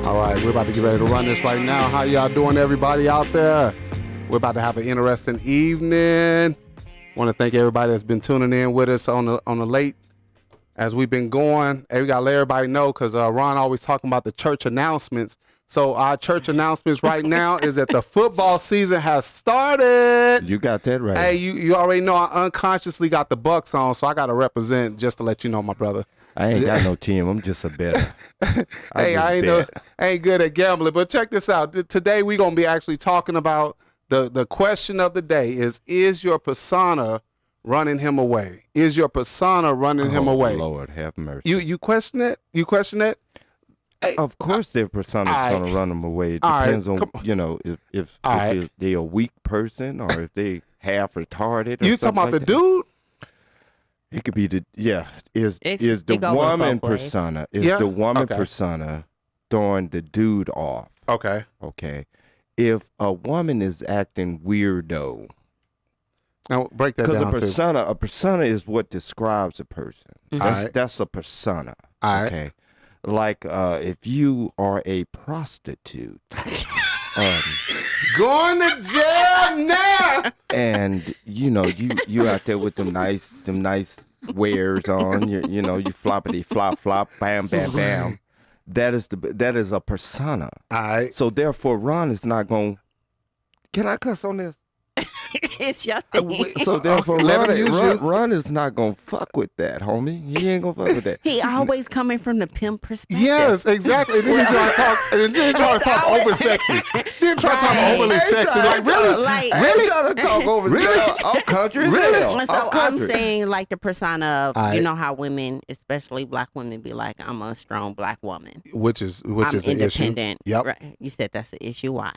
All right, we're about to get ready to run this right now. How y'all doing, everybody out there? We're about to have an interesting evening. Want to thank everybody that's been tuning in with us on the late as we've been going. Hey, we got to let everybody know because Ron always talking about the church announcements. So our church announcements right now is that the football season has started. You got that right. Hey, you already know I unconsciously got the Bucks on, so I got to represent just to let you know, my brother. I ain't got no team. I'm just a bettor. Hey, I ain't good at gambling, but check this out. Today we're going to be actually talking about the question of the day is your persona running him away? Is your persona running him away? Lord, have mercy. You question it? You question it? Hey, of course their persona's going to run them away. It depends on, if they're a weak person or if they half retarded or you talking about like the dude? It could be is the woman persona. Is the woman persona throwing the dude off? Okay. If a woman is acting weirdo, now break that down. Because a persona is what describes a person. Mm-hmm. That's a persona. Okay. Like if you are a prostitute. Going to jail now. And you out there with them nice wares on. You floppity flop, bam bam bam. That is a persona. All right. So therefore, Ron is not going. Can I cuss on this? It's your thing. So therefore, Ron is not gonna fuck with that, homie. He ain't gonna fuck with that. He always coming from the pimp perspective. Yes, exactly. Then he trying to talk over sexy. Then try to talk overly sexy. Like really, really trying to talk over all country. Really? So I'm saying like the persona of how women, especially black women, be like, I'm a strong black woman, which is I'm an independent. Issue. Yep. Right. You said that's the issue. Why?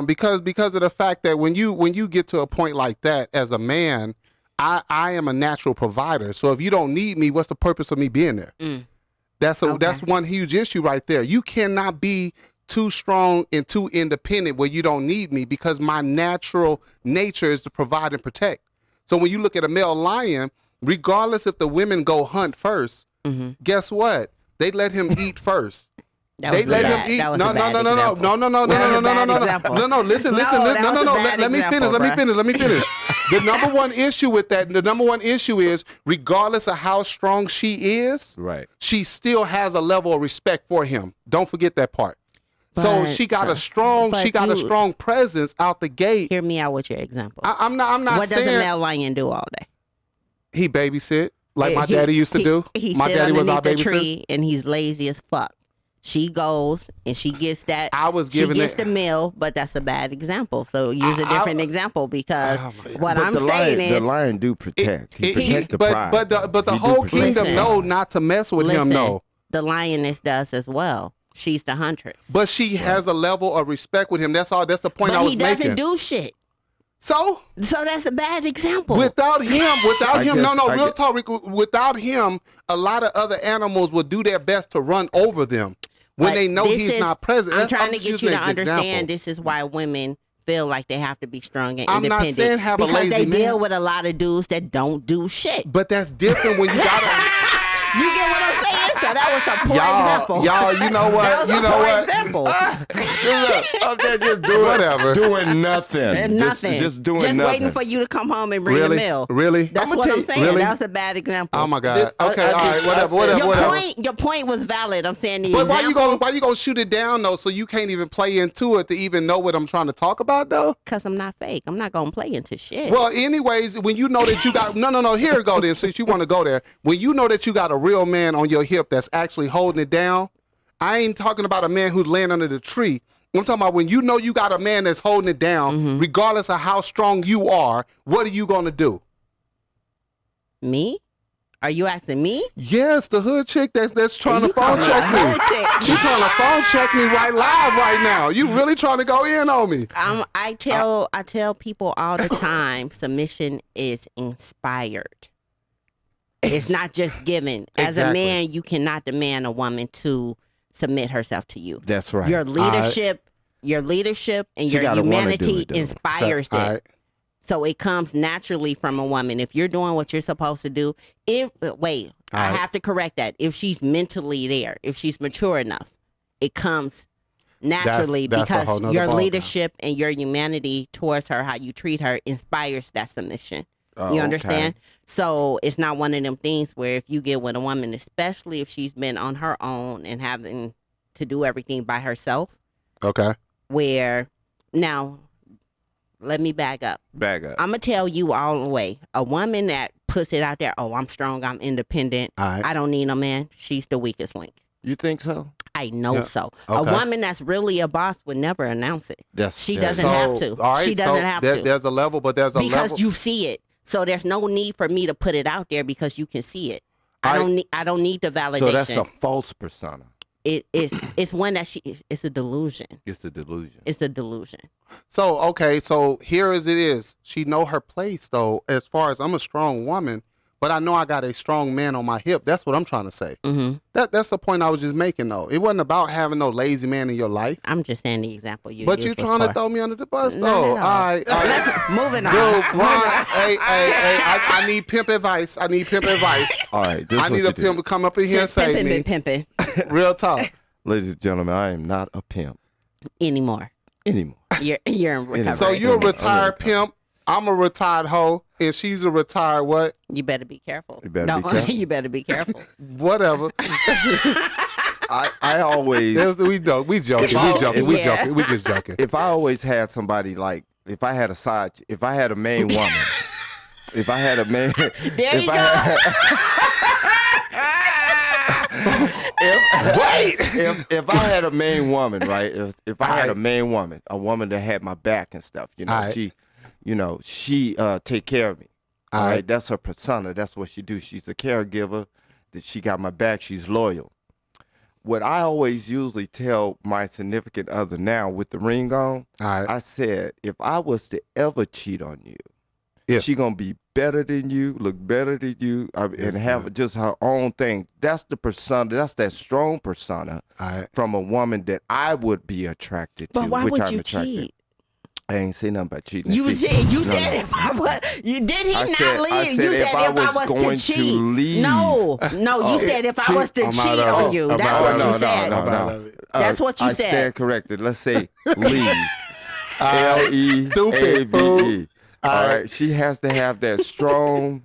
Because of the fact that when you get to a point like that as a man, I am a natural provider. So if you don't need me, what's the purpose of me being there? That's one huge issue right there. You cannot be too strong and too independent where you don't need me because my natural nature is to provide and protect. So when you look at a male lion, regardless if the women go hunt first, guess what? They let him eat first. They let him eat. No. Listen. Let me finish. The number one issue with that, the number one issue is, regardless of how strong she is, right, she still has a level of respect for him. Don't forget that part. So she got a strong presence out the gate. Hear me out with your example. I'm not what saying. What does a male lion do all day? He babysit like my daddy used to do. My daddy was our babysitter. The tree and he's lazy as fuck. She goes and she gets that. She gets the meal, but that's a bad example. So use a different example because what I'm saying is the lion do protect. He protect the pride. But the whole kingdom know not to mess with him. No, the lioness does as well. She's the huntress, but she has a level of respect with him. That's all. That's the point I was making. But he doesn't do shit. So that's a bad example. Without him, real talk. Without him, a lot of other animals will do their best to run over them. When they know he's not present. I'm trying to get you to understand this is why women feel like they have to be strong and independent. I'm not saying have a lazy man. Because they deal with a lot of dudes that don't do shit. But that's different when you gotta... You get what I'm saying? So that was a poor example. Y'all, you know what? That was a poor example. Okay, just do whatever. Doing nothing. Nothing. Just doing nothing. Just waiting for you to come home and bring the meal. Really? That's what I'm saying. Really? That was a bad example. Oh my God. Okay, all right, whatever. Your point was valid. I'm saying the but example. why you gonna shoot it down though? So you can't even play into it to even know what I'm trying to talk about though? Because I'm not fake. I'm not gonna play into shit. Well, anyways, when you know that you got no. Here it go then. Since you want to go there, when you know that you got a real man on your hip that's actually holding it down, I ain't talking about a man who's laying under the tree. I'm talking about when you know you got a man that's holding it down, regardless of how strong you are. What are you gonna do? Me? Are you asking me? Yes, the hood chick that's trying to phone check me. She's trying to phone check me live right now. You really trying to go in on me? I tell people all the time, submission is inspired. It's not just given. As a man, you cannot demand a woman to submit herself to you. That's right. Your leadership and your humanity inspires it. Right. So it comes naturally from a woman. If you're doing what you're supposed to do, I have to correct that. If she's mentally there, if she's mature enough, it comes naturally That's a whole because nother your ballgame. leadership and your humanity towards her, how you treat her, inspires that submission. Oh, You understand? okay. So it's not one of them things where if you get with a woman, especially if she's been on her own and having to do everything by herself, Okay. where now let me back up. Back up. I'm going to tell you all the way. A woman that puts it out there, oh, I'm strong, I'm independent, All right. I don't need no man, she's the weakest link. You think so? I know Yeah. so. Okay. A woman that's really a boss would never announce it. She Yeah. doesn't have to. All right, She doesn't have to. There's a level, but there's a Because level. you see it. So there's no need for me to put it out there because you can see it. I don't need the validation. So that's a false persona. It's one that it's a delusion. It's a delusion. It's a delusion. So, okay, so here as it is, she know her place, though, as far as I'm a strong woman, but I know I got a strong man on my hip. That's what I'm trying to say. Mm-hmm. That's the point I was just making, though. It wasn't about having no lazy man in your life. I'm just saying the example you But used you was trying to for- throw me under the bus, No, though. no, no. All right. Moving on. Dude, hey, I need pimp advice. I need pimp advice. All right. This I what need you a do. pimp to come up in here and Since save pimping me. been pimping Real talk. Ladies and gentlemen, I am not a pimp anymore. anymore. You're in recovery. So you're a Okay. retired pimp. I'm a retired hoe, and she's a retired what? You better be careful. You better be careful. You better be careful. Whatever. I always, We joking. We just joking. if I always had somebody like, if I had a main woman, if I had a main, There if you I go. if I had a main woman, right? If I had a main woman, a woman that had my back and stuff, Alright. she take care of me. All Alright. right, that's her persona. That's what she do. She's a caregiver. That she got my back. She's loyal. What I always usually tell my significant other now with the ring on, All right. I said, if I was to ever cheat on you, Yeah. she gonna be better than you, look better than you, Yes, and have ma'am. just her own thing. That's the persona. That's that strong persona All right. from a woman that I would be attracted to. But why which would I'm you attracted. cheat? I ain't say nothing about cheating. You See, said no, said no. if I was did he I not said- leave? I You said said if I if I was was going to to cheat. leave. No, you said if I was to I'm cheat out of on it. you. I'm That's out what of you it. said. I'm out of it. That's what you I said. stand corrected. Let's say leave. L-E-A-V-E. Stupid fool. All right. She has to have that strong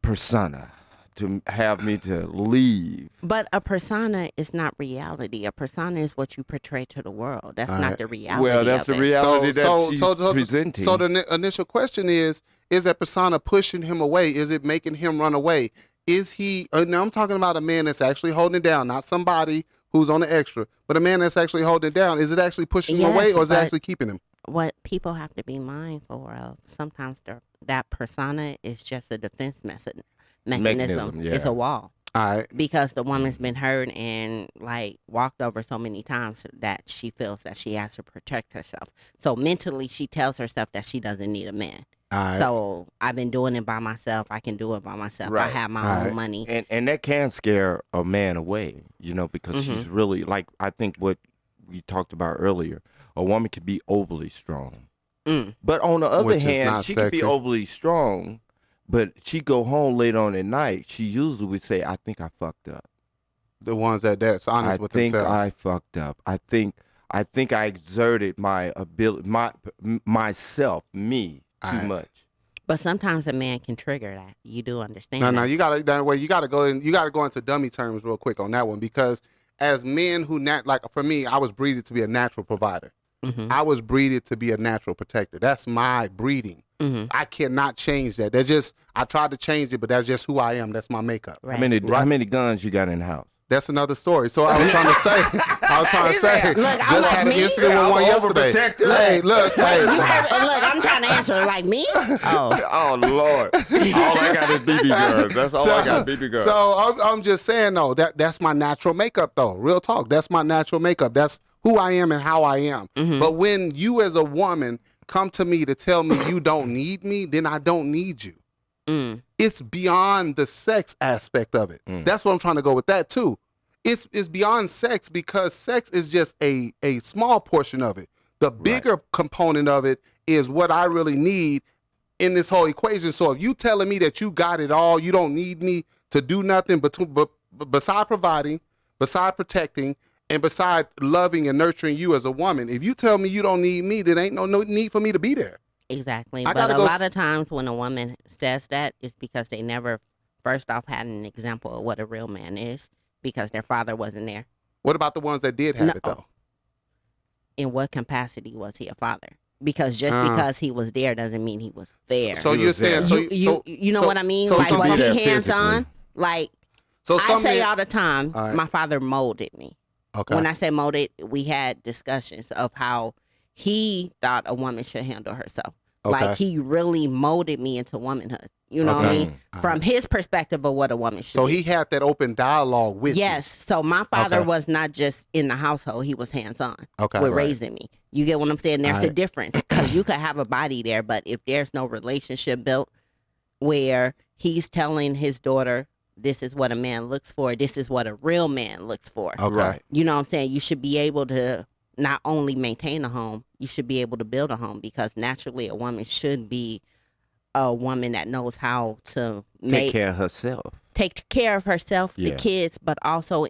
persona to have me to leave. But a persona is not reality. A persona is what you portray to the world. That's All not right. the reality. Well, that's of the it. reality that she's presenting. So the initial question is that persona pushing him away? Is it making him run away? Is he, now I'm talking about a man that's actually holding it down, not somebody who's on the extra, but a man that's actually holding it down. Is it actually pushing him Yes, away, or is it but- actually keeping him? What people have to be mindful of, sometimes that persona is just a defense mechanism. Mechanism, yeah. It's a wall. All right. Because the woman's been hurt and like walked over so many times that she feels that she has to protect herself. So mentally she tells herself that she doesn't need a man. All right. So I've been doing it by myself. I can do it by myself. I Right. have my All own right. money. And that can scare a man away, because Mm-hmm. she's really, like, I think what we talked about earlier, a woman can be overly strong. Mm. But on the other Which is hand, not she can be sexy. overly strong, but she go home late on at night. She usually would say, I think I fucked up. The ones that's honest I with think themselves. I fucked up. I think I exerted my ability, myself, me, too Alright. much. But sometimes a man can trigger that. You do understand No, that. you gotta go into dummy terms real quick on that one, because as men who like for me, I was breeded to be a natural provider. Mm-hmm. I was breeded to be a natural protector. That's my breeding. Mm-hmm. I cannot change that. That's just, I tried to change it, but that's just who I am. That's my makeup. Right. How many guns you got in the house? That's another story. So I was trying to say, Look, just I'm had like an me. incident with one yesterday. overprotector. Hey, look, hey. Look, I'm trying to answer like me. Oh, Oh Lord! All I got is BB guns. That's all I got. BB guns. So I'm just saying though, that's my natural makeup though. Real talk. That's my natural makeup. That's who I am and how I am. Mm-hmm. But when you as a woman come to me to tell me you don't need me, then I don't need you. mm. It's beyond the sex aspect of it. That's what I'm trying to go with that too. It's beyond sex, because sex is just a small portion of it. The bigger component of it is what I really need in this whole equation. So if you telling me that you got it all, you don't need me to do nothing beside providing, beside protecting, And beside loving and nurturing you as a woman, if you tell me you don't need me, then ain't no need for me to be there. Exactly. But a lot of times when a woman says that, it's because they never, first off, had an example of what a real man is because their father wasn't there. What about the ones that did have it, though? In what capacity was he a father? Because just because he was there doesn't mean he was there. So you're saying, you know what I mean? So like, was he physically. hands-on? Like, I say all the time, right. my father molded me. Okay. When I say molded, we had discussions of how he thought a woman should handle herself. Okay. Like, he really molded me into womanhood. You know what I mean? From his perspective of what a woman should be. So he had that open dialogue with you. Yes. So my father was not just in the household. He was hands-on with raising me. You get what I'm saying? There's a difference because you could have a body there, but if there's no relationship built where he's telling his daughter, this is what a man looks for, this is what a real man looks for. Okay. Right. You know what I'm saying? You should be able to not only maintain a home, you should be able to build a home because naturally a woman should be a woman that knows how to take care of herself. Take care of herself, the kids, but also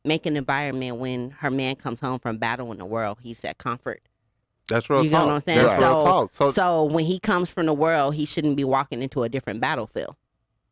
make an environment when her man comes home from battle in the world, he's at comfort. That's real talk. You know what I'm saying? That's real talk. So when he comes from the world, he shouldn't be walking into a different battlefield.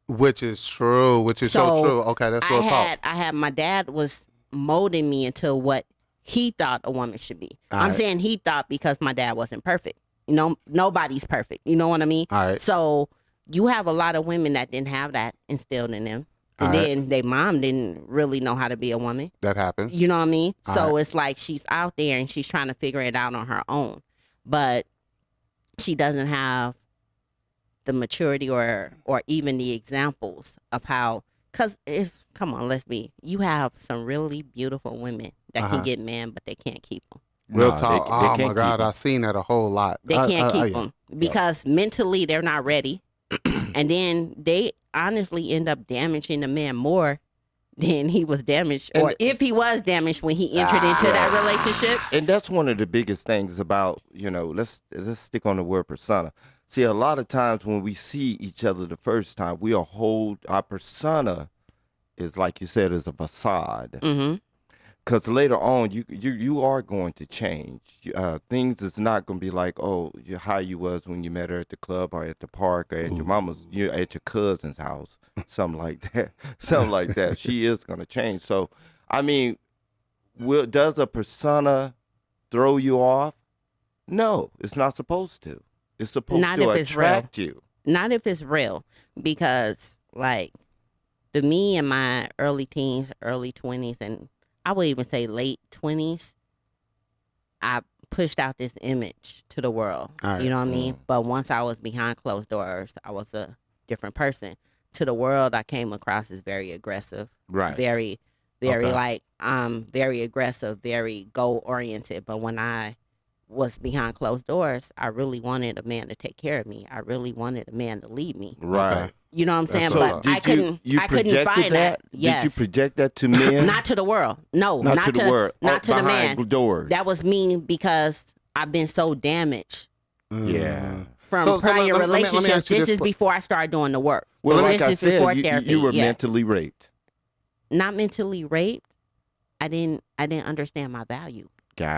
Which is true. Which is so true. Okay, that's real talk. I had my dad was molding me into what he thought a woman should be. I'm saying he thought because my dad wasn't perfect. You know, nobody's perfect. You know what I mean? All right. So you have a lot of women that didn't have that instilled in them. And then their mom didn't really know how to be a woman. That happens. You know what I mean? So it's like she's out there and she's trying to figure it out on her own. But she doesn't have the maturity or even the examples of how, because you have some really beautiful women that can get men, but they can't keep them. Real talk. Oh my God, I've seen that a whole lot. They can't keep them because mentally they're not ready. And then they honestly end up damaging the man more than he was damaged, or if he was damaged when he entered into that relationship. And that's one of the biggest things about, let's stick on the word persona. See, a lot of times when we see each other the first time, our persona is, like you said, is a facade. Mm-hmm. Because later on, you are going to change. Things is not going to be like, how you was when you met her at the club or at the park or at your mama's, at your cousin's house, something like that. Something like that. She is going to change. So, I mean, does a persona throw you off? No, it's not supposed to. It's supposed to attract you. Not if it's real. Because, like, me in my early teens, early 20s, and I would even say late 20s, I pushed out this image to the world. You know what I mean? But once I was behind closed doors, I was a different person. To the world, I came across as very aggressive. Right. Very very aggressive, very goal-oriented. But when I was behind closed doors, I really wanted a man to take care of me. I really wanted a man to lead me. Right. You know what I'm saying? So but I couldn't find that. Yes. Did you project that to men? Not to the world. No, not to the world. Not to the man. Doors. That was me because I've been so damaged. Yeah. From prior relationships. This is before I started doing the work. Well, like I is said, before therapy. You were mentally raped. Not mentally raped. I didn't understand my value.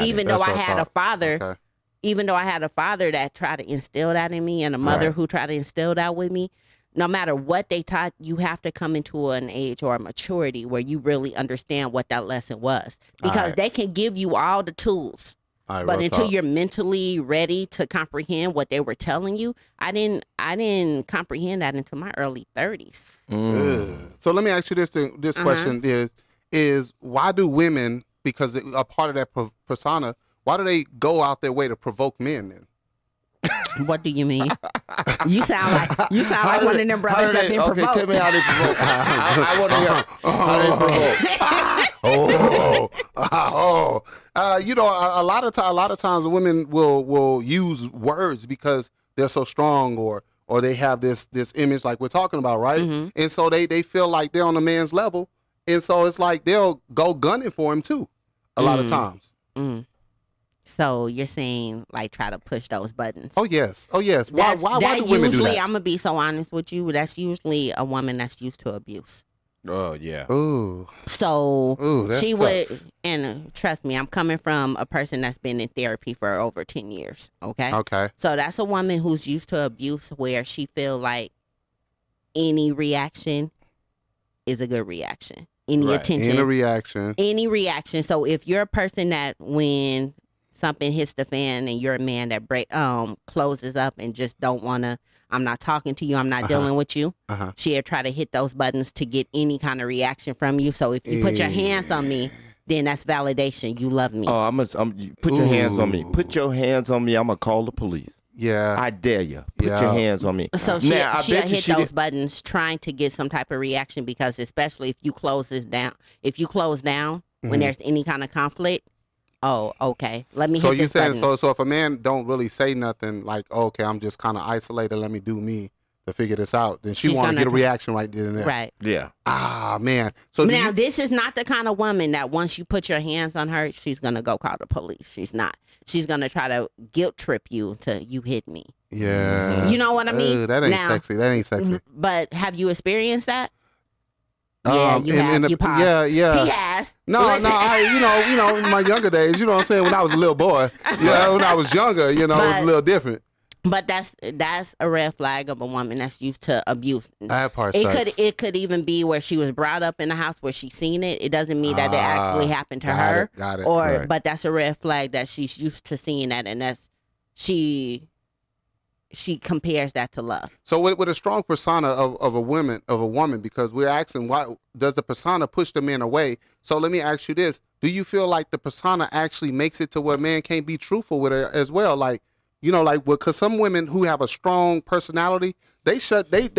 Even though I had a father, even though I had a father that tried to instill that in me and a mother who tried to instill that with me, no matter what they taught, you have to come into an age or a maturity where you really understand what that lesson was. Because they can give you all the tools. But until you're mentally ready to comprehend what they were telling you, I didn't comprehend that until my early 30s. So let me ask you this question is why do women, because a part of that persona, why do they go out their way to provoke men then? What do you mean? You sound like one of them brothers that been provoked. Okay, tell me how they provoke. I want to hear how they provoke. A lot of times women will use words because they're so strong or they have this image like we're talking about, right? Mm-hmm. And so they feel like they're on a man's level, and so it's like they'll go gunning for him too. A lot of times. Mm. So you're saying like try to push those buttons? Oh yes. Why do women do that? I'm gonna be so honest with you. That's usually a woman that's used to abuse. Oh yeah. Ooh. So that she sucks. would, and trust me, I'm coming from a person that's been in therapy for over 10 years. Okay. Okay. So that's a woman who's used to abuse where she feel like any reaction is a good reaction. Any attention. Any reaction. So if you're a person that when something hits the fan and you're a man that closes up and just don't want to, I'm not talking to you, I'm not dealing with you, she'll try to hit those buttons to get any kind of reaction from you. So if you put your hands on me, then that's validation. You love me. Oh, put your hands on me. Put your hands on me. I'm going to call the police. Yeah. I dare you. Put your hands on me. So she'll hit those buttons trying to get some type of reaction because especially if you close down when there's any kind of conflict, oh, okay. Let me hit this button. So if a man don't really say nothing like, okay, I'm just kind of isolated, let me do me to figure this out, then she want to get a reaction right then and there. Right. Yeah. Ah, man. So now this is not the kind of woman that once you put your hands on her, she's going to go call the police. She's not. She's going to try to guilt trip you to you hit me. Yeah. You know what I mean? That ain't sexy. That ain't sexy. But have you experienced that? Yeah, you have. You paused. Yeah. He has. No, in my younger days, you know what I'm saying, when I was a little boy, when I was younger, it was a little different. But that's a red flag of a woman that's used to abuse. That part sucks. It could even be where she was brought up in a house where she's seen it. It doesn't mean that it actually happened to her. Got it. But that's a red flag that she's used to seeing that, and that's she compares that to love. So with a strong persona of a woman, because we're asking why does the persona push the man away? So let me ask you this: do you feel like the persona actually makes it to where man can't be truthful with her as well? Like, because some women who have a strong personality, they shut down.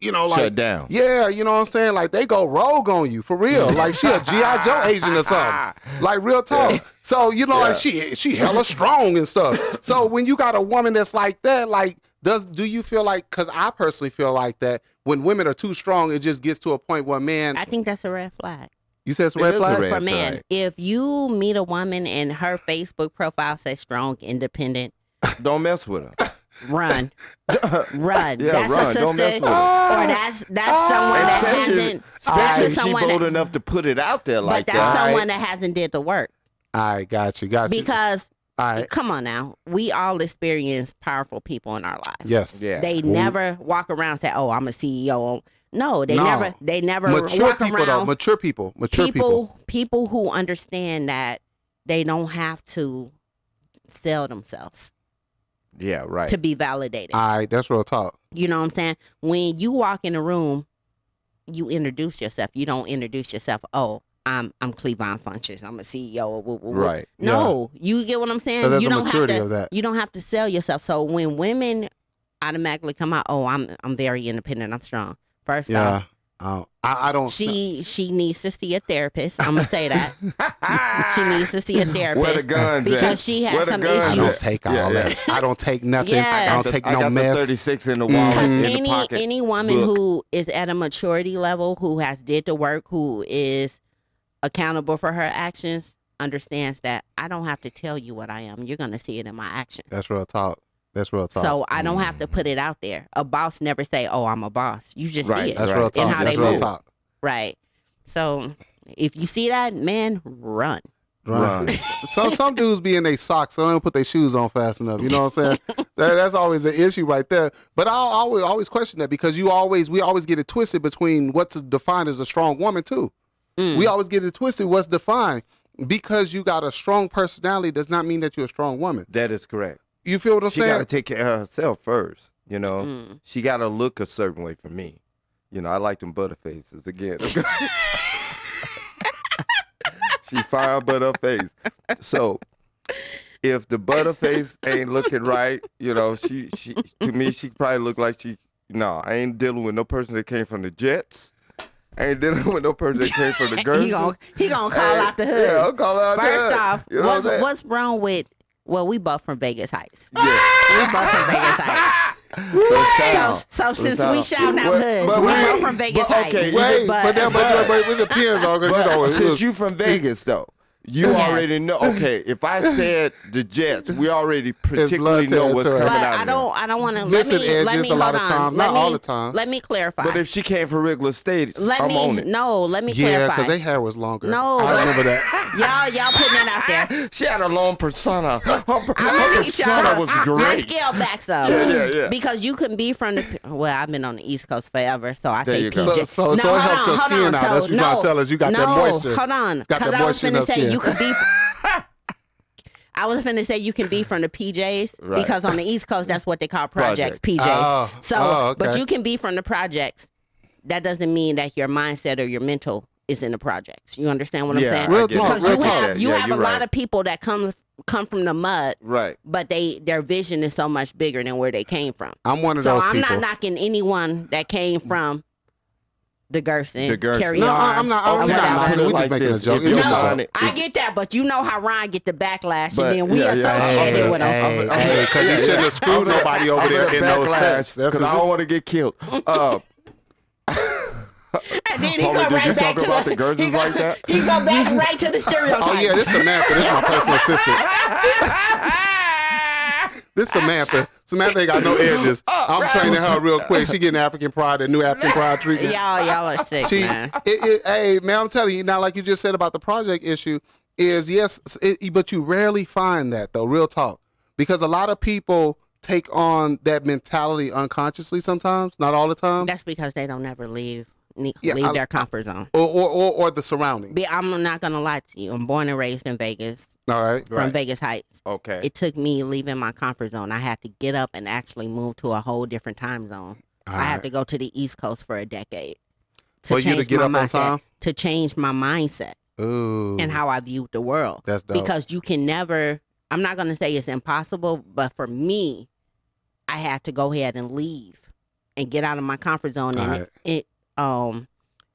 Yeah, you know what I'm saying? Like they go rogue on you for real. Like she a G.I. Joe agent or something. Like real talk. Yeah. So like she hella strong and stuff. So when you got a woman that's like that, like do you feel like? Because I personally feel like that when women are too strong, it just gets to a point where man. I think that's a red flag. You said it's a red flag for men. If you meet a woman and her Facebook profile says strong, independent. Don't mess with her. Run. Yeah, that's run. A sister, don't mess with her. or that's someone that hasn't. Especially if she's bold enough to put it out there like that. But that's someone that hasn't did the work. I got you. Because come on now, we all experience powerful people in our lives. Yes. Yeah. They never walk around and say, "Oh, I'm a CEO." No, they never walk around. Mature people. People who understand that they don't have to sell themselves. Yeah, right. To be validated. All right, that's real talk. You know what I'm saying? When you walk in a room, you introduce yourself. You don't introduce yourself, oh, I'm Clevonne Funches. I'm a CEO. Right. No, you get what I'm saying? So there's you a maturity of that. You don't have to sell yourself. So when women automatically come out, oh, I'm very independent. I'm strong. First off, I don't. She needs to see a therapist. I'm gonna say that. She needs to see a therapist. Where the guns because at? she has some I issues. don't take all that. I don't take nothing. Yes. I don't take no I got mess. The 36 in the wallet in the pocket. Any woman who is at a maturity level, who has did the work, who is accountable for her actions, understands that I don't have to tell you what I am. You're gonna see it in my actions. That's real talk. So I don't have to put it out there. A boss never say, "Oh, I'm a boss." You just see it. That's real talk. In how That's they real move. talk. Right. So if you see that, man, run. Some dudes be in their socks, so they don't put their shoes on fast enough. You know what I'm saying? That's always an issue right there. But I always question that because we always get it twisted between what's defined as a strong woman too. We always get it twisted. What's defined because you got a strong personality does not mean that you're a strong woman. That is correct. You feel what I'm saying? She got to take care of herself first. You know, she got to look a certain way for me. You know, I like them butterfaces again. She fire but her face. So if the butterface ain't looking right, you know, she to me she probably look like I ain't dealing with no person that came from the Jets. I ain't dealing with no person that came from the Guernsey. he gonna call out the hoods. Yeah, I'll call out First off, you know what's wrong with? Well, we both from Vegas Heights. Yeah. We both from Vegas Heights. So since we shouting out hoods, we both from Vegas Heights. But it depends on since you from Vegas though, You already know. Okay, if I said the Jets, we already particularly know what's coming out of there. I don't want to. Listen, Edges, a lot of time, not all the time. Let me clarify. But if she came for regular stage, I'm on it. No, let me Yeah, clarify. because their hair was longer. No, I remember that. y'all putting that out there. She had a long persona. Her Let persona was great. Let's scale back some. Yeah. Because you can be from the. Well, I've been on the East Coast forever, so I say you go. PJ. So it helped your skin out. That's what you're trying to tell us. You got that moisture. Hold on. Because I was finna say you could be. I was finna say you can be from the PJs because on the East Coast that's what they call projects, PJs. But you can be from the projects. That doesn't mean that your mindset or your mental is in the projects. You understand what I'm saying? Real talk. Because you have a lot of people that come from the mud, right? But their vision is so much bigger than where they came from. I'm one of those people. So I'm not knocking anyone that came from the Gerson, Carry No, on. I'm not. We just making a joke. I get that, but you know how Ryan get the backlash, and then we associated with him. Hey, because he shouldn't have screwed nobody over there in those sets. Because I don't want to get killed. And then he go right back to the Gersons like that. He go back right to the stereotypes. Oh yeah, this is Samantha. This is my personal assistant. This is Samantha. Samantha ain't got no edges. I'm training her real quick. She getting African Pride, the new African Pride treatment. Y'all are sick, man. Hey, man, I'm telling you now, like you just said about the project issue, is yes, but you rarely find that though. Real talk, because a lot of people take on that mentality unconsciously sometimes, not all the time. That's because they don't ever leave their comfort zone or the surroundings. I'm not gonna lie to you. I'm born and raised in Vegas. All right, from Vegas Heights. Okay. It took me leaving my comfort zone. I had to get up and actually move to a whole different time zone. I had to go to the East Coast for a decade. For you to get up on time? To change my mindset. Ooh. And how I viewed the world. That's dope. Because you can never, I'm not going to say it's impossible, but for me, I had to go ahead and leave and get out of my comfort zone and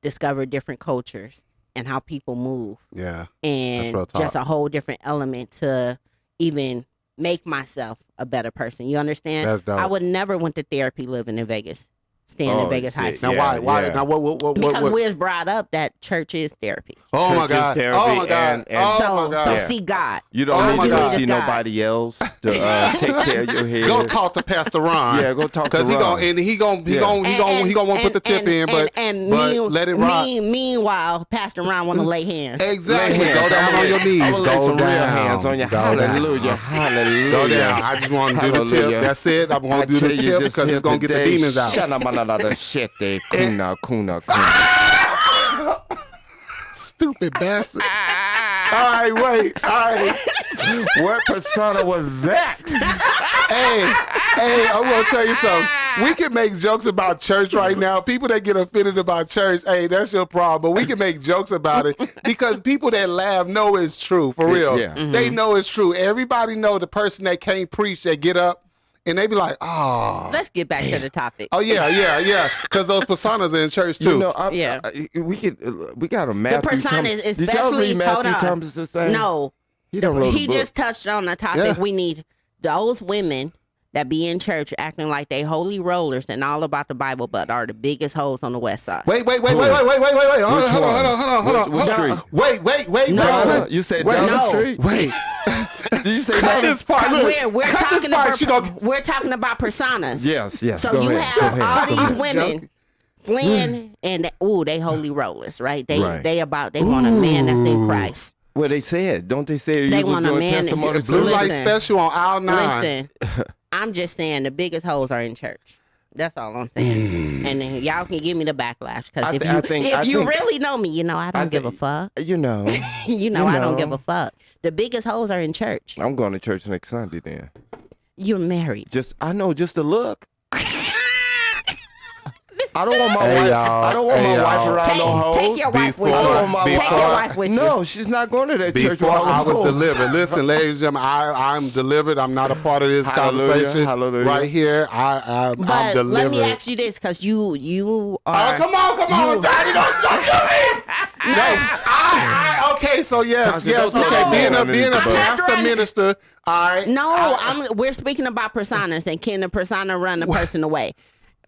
discover different cultures and how people move. Yeah. And just a whole different element to even make myself a better person. You understand? That's dope. I would never went to therapy living in Vegas. Staying in Vegas Heights. Now why? Now what? Because we was brought up that church is therapy. Oh my God! Oh my God! So see God. You don't need to see nobody else to take care of your head. Go talk to Pastor Ron. Yeah, go talk to Ron. Because he gonna want to put the tip in, but let it rock. Meanwhile, Pastor Ron want to lay hands. Exactly. Go down on your knees. Go down. Real hands on your hallelujah. Hallelujah. Go down. I just want to do the tip. That's it. I'm going to do the tip because it's gonna get the demons out. Kuna. Stupid bastard. All right, wait. All right. What persona was that? Hey, I'm going to tell you something. We can make jokes about church right now. People that get offended about church, hey, that's your problem. But we can make jokes about it because people that laugh know it's true, for real. Yeah. Mm-hmm. They know it's true. Everybody know the person that can't preach, that get up, and they be like, oh. Let's get back to the topic. Oh, yeah. Because those personas are in church, too. You know, we got a Matthew. The personas, especially, did y'all read Matthew Thomas's thing? No. He just touched on the topic. Yeah. We need those women that be in church acting like they holy rollers and all about the Bible, but are the biggest hoes on the west side. Wait. Hold on. Which street? Wait. No. You said down the street? Wait. Did you say cut this part? We're talking about personas. Yes. So you have all these women fleeing and they holy rollers, right? They want a man that's in Christ. Well, they said, don't they say they want a man? Blue light special on aisle 9. Listen, I'm just saying the biggest hoes are in church. That's all I'm saying. And then y'all can give me the backlash because if you really know me, you know I don't give a fuck. You know, I don't give a fuck. The biggest hoes are in church. I'm going to church next Sunday then. You're married. Just to look. I don't want my wife. I don't want my wife around no hoes. Take your wife with you. Take your wife with you. No, she's not going to that church. Before I was delivered. Listen, ladies and gentlemen, I'm delivered. I'm not a part of this conversation. Hallelujah. Right here, I'm delivered. But let me ask you this, because you are. Oh, come on, Daddy, don't kill me. No, okay, so yes, okay, being a pastor minister, all right. No, we're speaking about personas, and can the persona run the person away?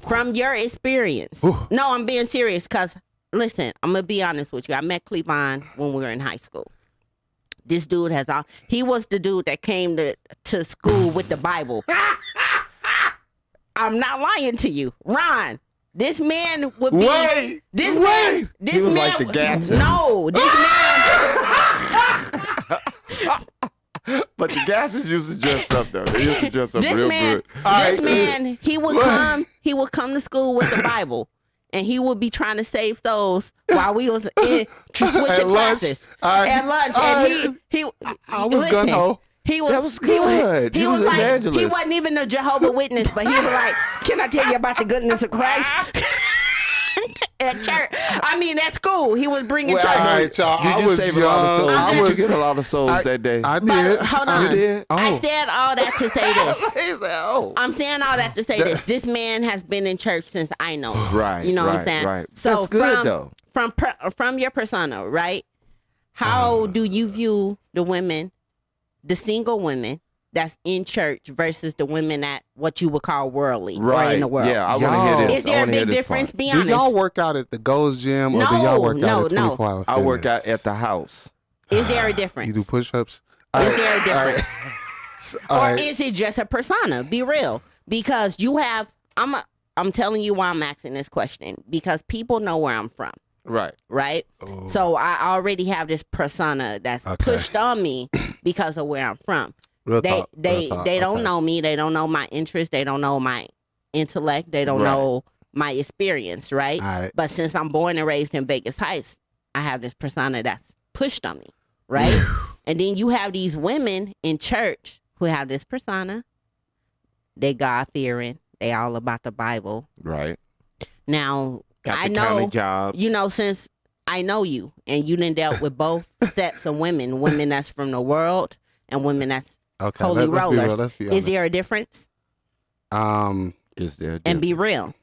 From your experience. No, I'm being serious because, listen, I'm going to be honest with you. I met Clevonne when we were in high school. This dude he was the dude that came to school with the Bible. I'm not lying to you, Ron. This man would be. Wait. This Wait. man. This He was man. like the Gadsden. No, this man. But the Gassers used to dress up though. They used to dress up This real man. good. This man. He would come. He would come to school with the Bible, and he would be trying to save souls while we was in switching At lunch. classes All at lunch. And he. I was gung-ho. He was. That was good. He He was was like. evangelist. He wasn't even a Jehovah Witness, but he was like, "Can I tell you about the goodness of Christ?" At church, I mean, at school, he was bringing church. All right, y'all. Did I you was save a lot of souls? young. Did you get a lot of souls that day? I But did. hold on. You did? I Oh. said all that to say this. He said, "Oh, I'm saying all that to say this. This man has been in church since I know him. Right, You know what I'm right, saying? right. So That's good, though. From your persona, right? How do you view the women, the single women that's in church versus the women that what you would call worldly or right." in the world? Yeah, I want to hear Y'all- this. Is there I a wanna hear big this difference? part. Be Do honest. y'all work out at the Gold's Gym or do No, y'all work out at no. 24 Hour I work Fitness? out at the house. Is there a difference? You do push-ups? Is there a difference? All Or right. is it just a persona? Be real. Because you have, I'm telling you why I'm asking this question. Because people know where I'm from, Right. right? Oh. So I already have this persona that's Okay. pushed on me because of where I'm from. Real They talk. they real talk. they don't Okay. know me. They don't know my interests. They don't know my intellect. They don't Right. know my experience, right? All right. But since I'm born and raised in Vegas Heights, I have this persona that's pushed on me, right? And then you have these women in church who have this persona. They God-fearing. They all about the Bible. Right. Now, Got I the know, county job. you know, since I know you and you done dealt with both sets of women that's from the world and women that's Okay. holy let's be rollers. real. Let's be honest. Is there a difference? Is there? And be real.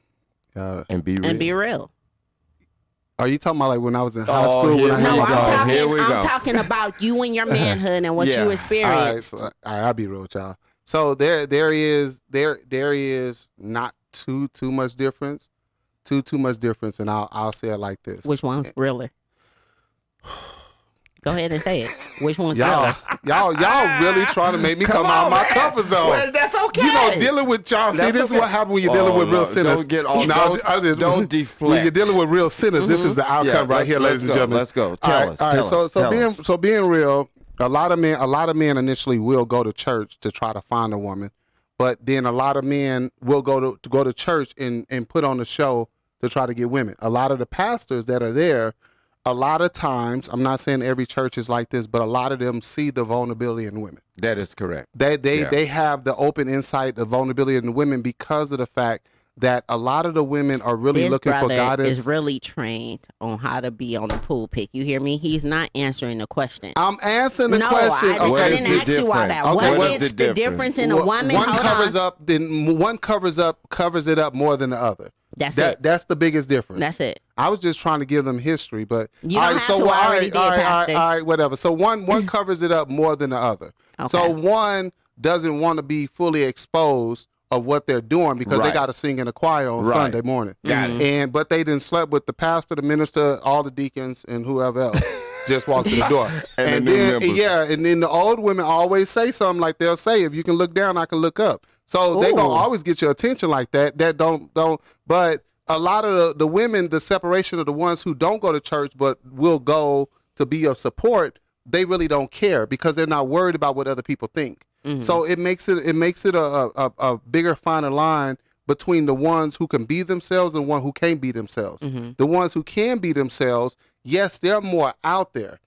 And be real. And be real. Are you talking about like when I was in high Oh, school? here When I we No, had go. Here we go. I'm talking about you and your manhood and what Yeah. you All right, experienced. so, all right, I'll be real with y'all. So there is not too much difference, too much difference, and I'll say it like this. Which one's realer? Go ahead and say it. Which one's y'all realer? really trying to make me come out of my comfort zone. Well, that's okay. You know, dealing with y'all. See, That's this is okay. what happens when you're dealing with real no, sinners. don't get off- don't When deflect. you're dealing with real sinners, this is the outcome Yeah, right here, ladies and gentlemen. Let's go. All Tell right, us. all right. Tell us. So being real, a lot of men initially will go to church to try to find a woman, but then a lot of men will go to church and put on a show to try to get women. A lot of the pastors that are there, a lot of times, I'm not saying every church is like this, but a lot of them see the vulnerability in women. That is correct. They have the open insight, the vulnerability in the women because of the fact that a lot of the women are really This looking for brother guidance. is really trained on how to be on the pulpit. You hear me? He's not answering the question. I'm answering the No, question. I What didn't is the ask you all that. difference? Okay, What what is the difference in a woman? One Hold covers on. up, then one covers it up more than the other. That's it. That's the biggest difference. That's it. I was just trying to give them history, but You don't have to. I already did, Pastor. all right, whatever. So one covers it up more than the other. Okay. So one doesn't want to be fully exposed of what they're doing because they Right. got to sing in the choir on Right. Sunday morning. Got it. But they didn't slept with the pastor, the minister, all the deacons, and whoever else. Just walked in the door. And the new then members. and then the old women always say something like they'll say, if you can look down, I can look up. So they gonna Ooh. always get your attention like that. That don't but a lot of the women, the separation of the ones who don't go to church but will go to be of support, they really don't care because they're not worried about what other people think. So it makes it a bigger finer line between the ones who can be themselves and one who can't be themselves. The ones who can be themselves, yes, they're more out there,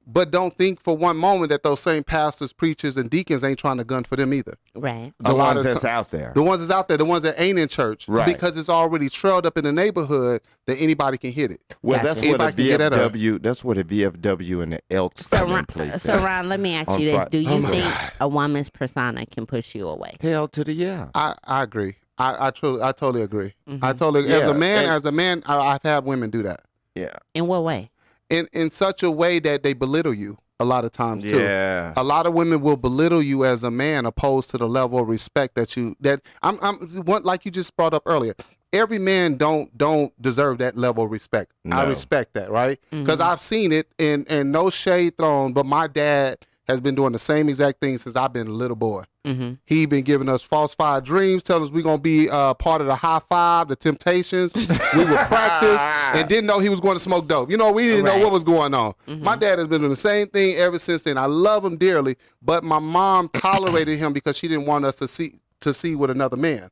but don't think for one moment that those same pastors, preachers, and deacons ain't trying to gun for them either. Right. The A lot ones of that's ti- out there. The ones that's out there, the ones that ain't in church, Right. because it's already trailed up in the neighborhood that anybody can hit it. Well, Gotcha. that's what a Anybody can get at her. VFW. That's what a VFW and the Elks So, come in Ron, place. so Ron, let me ask On you this: Friday. do you Oh my think God. a woman's persona can push you away? Hell to the yeah. I agree. I totally agree. Mm-hmm. I totally Yeah, as a man, I've had women do that Yeah. In what way? in such a way that they belittle you a lot of times too. Yeah. A lot of women will belittle you as a man opposed to the level of respect that I'm one like you just brought up earlier. every man don't deserve that level of respect. No. I respect that, right? Because I've seen it, and no shade thrown, but my dad has been doing the same exact thing since I've been a little boy. He been giving us falsified dreams, telling us we're going to be part of the High Five, the Temptations. We would practice and didn't know he was going to smoke dope. You know, we didn't know what was going on. My dad has been doing the same thing ever since then. I love him dearly, but my mom tolerated him because she didn't want us to see with another man.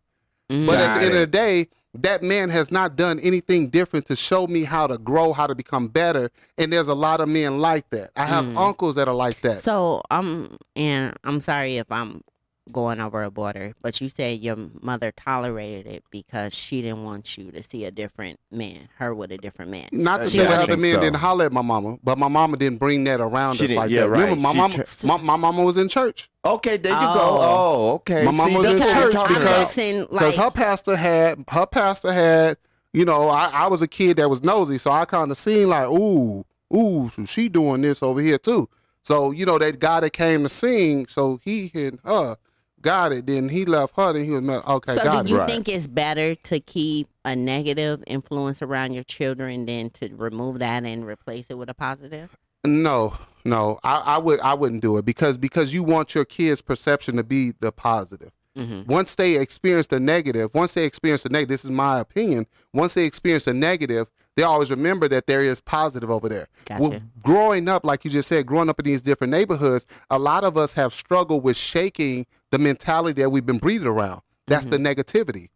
But at the end of the day, that man has not done anything different to show me how to grow, how to become better. And there's a lot of men like that. I have uncles that are like that. So and I'm sorry if I'm going over a border, but you said your mother tolerated it because she didn't want you to see a different man, her with a different man. Not to say the other men didn't holler at my mama, but my mama didn't bring that around us like that. Right. Remember, my mama was in church. Okay, there you go. Oh, okay. My mama was in church because her pastor had, you know, I was a kid that was nosy, so I kind of seen like, ooh, so she doing this over here too. So, you know, that guy that came to sing, so he hit her, got it, then he left her, then he was, okay, got it. So do you think it's better to keep a negative influence around your children than to remove that and replace it with a positive? No, I wouldn't do it because you want your kids' perception to be the positive. Once they experience the negative, this is my opinion, once they experience the negative, they always remember that there is positive over there. Gotcha. Well, growing up, like you just said, growing up in these different neighborhoods, a lot of us have struggled with shaking the mentality that we've been breeded around. That's the negativity.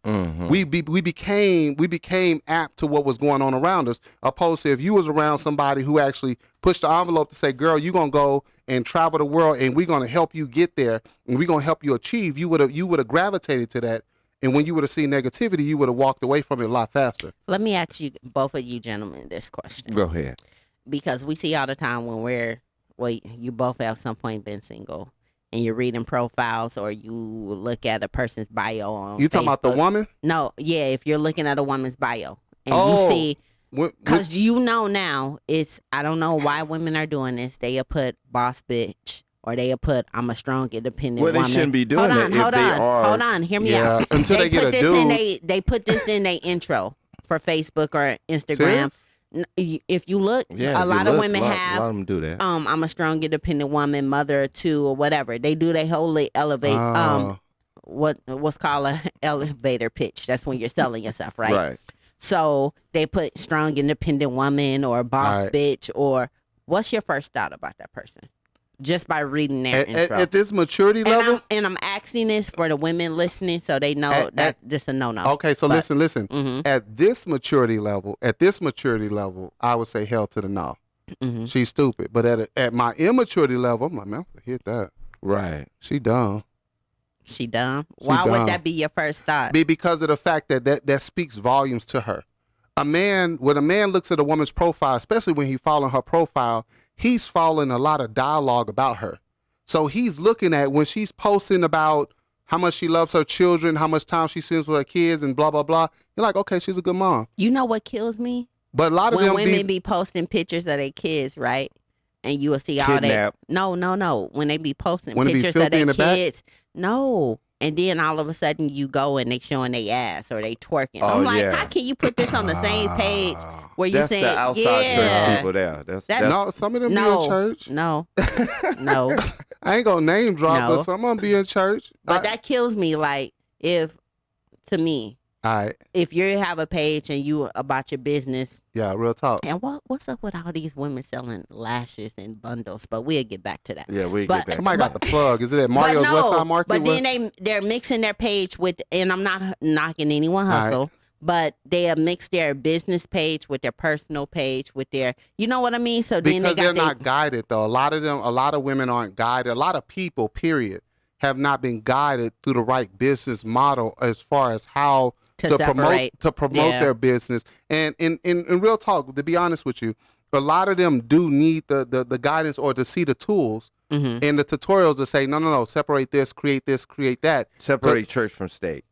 We became apt to what was going on around us, opposed to if you was around somebody who actually pushed the envelope to say, girl, you're going to go and travel the world and we're going to help you get there and we're going to help you achieve, you would have gravitated to that. And when you would have seen negativity, you would have walked away from it a lot faster. Let me ask you, both of you gentlemen, this question. Go ahead. Because we see all the time when you both have some point been single and you're reading profiles or you look at a person's bio on You talking Facebook. about the woman? No, yeah, if you're looking at a woman's bio and you see, because you know now, I don't know why women are doing this. They'll put boss bitch. Or they'll put, I'm a strong, independent woman. Well, they shouldn't be doing it if they are. Hold on, hear me out. Until they get a dude. They put this in their intro for Facebook or Instagram. Serious? If you look, a lot of women have, a lot of them do that. I'm a strong, independent woman, mother of two, or whatever. They do their whole elevate, what's called an elevator pitch. That's when you're selling yourself, right? Right. So they put strong, independent woman or boss bitch, or what's your first thought about that person? Just by reading their intro. At this maturity level? And I'm asking this for the women listening so they know that's just a no-no. Okay, so listen. At this maturity level, I would say hell to the no. She's stupid. But at my immaturity level, I'm like, man, I hit that. Right. She dumb. She dumb? Why would that be your first thought? Because of the fact that speaks volumes to her. When a man looks at a woman's profile, especially when he's following her profile, he's following a lot of dialogue about her. So he's looking at when she's posting about how much she loves her children, how much time she spends with her kids and blah, blah, blah. You're like, okay, she's a good mom. You know what kills me? But a lot of when them women be posting pictures of their kids, right? And you will see all that. No. When they be posting pictures of their kids. No. And then all of a sudden you go and they showing their ass or they twerking. I'm like, how can you put this on the same page where you saying, that's the outside church people there. That's no, some of them be in church. No. I ain't gonna name drop, but some of them be in church. But that kills me. Like, to me, if you have a page and you about your business. Yeah, real talk. And what's up with all these women selling lashes and bundles? But we'll get back to that. Yeah, we'll get back. Somebody got the plug. Is it at Mario's Westside Market? But then they're mixing their page with, and I'm not knocking anyone hustle, but they have mixed their business page with their personal page with their, you know what I mean? So then they're not guided though. A lot of women aren't guided. A lot of people, period, have not been guided through the right business model as far as how to promote their business. And in real talk, to be honest with you, a lot of them do need the guidance or to see the tools and the tutorials to say, no, separate this, create that. Separate church from state.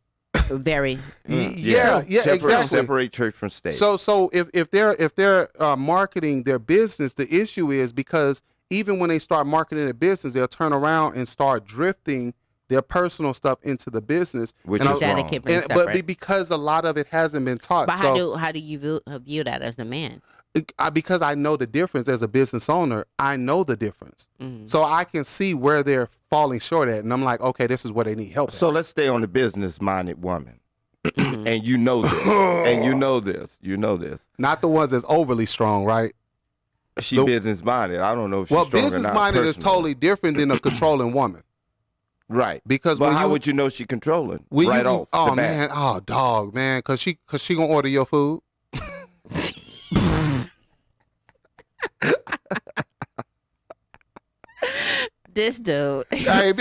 Very. Yeah, exactly. Separate church from state. So if they're marketing their business, the issue is because even when they start marketing their business, they'll turn around and start drifting their personal stuff into the business. Which and is wrong. keeping it separate. But because a lot of it hasn't been taught. But so, how do you view that as a man? Because I know the difference as a business owner, I know the difference. Mm-hmm. So I can see where they're falling short at. And I'm like, okay, this is where they need help. So let's stay on the business-minded woman. And you know this. And you know this. You know this. Not the ones that's overly strong, right? She business-minded. I don't know if she's strong or not. Business-minded is totally different than a controlling woman. Right. Because but how would you know she controlling? Off the bat. Man. Oh, dog, man. Because she going to order your food. This dude. Hey,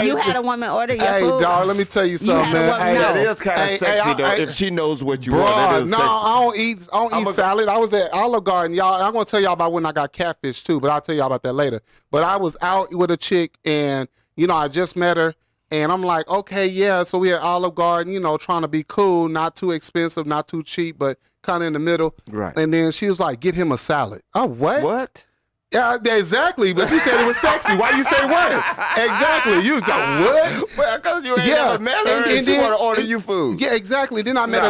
you had a woman order your food. Hey, dog, let me tell you something, man. Hey, that is kind of sexy, though. If she knows what you want, that is no, sexy. I don't eat salad. I was at Olive Garden, y'all. I'm going to tell y'all about when I got catfish, too, but I'll tell y'all about that later. But I was out with a chick, and, I just met her, and I'm like, okay, yeah, so we at Olive Garden, trying to be cool, not too expensive, not too cheap, but kind of in the middle. Right. And then she was like, get him a salad. Oh, what? What? Yeah, exactly. But you said it was sexy. Why you say what? Exactly. You was like, what? Well, because you ain't never met her and she want to order you food. Yeah, exactly. Then I met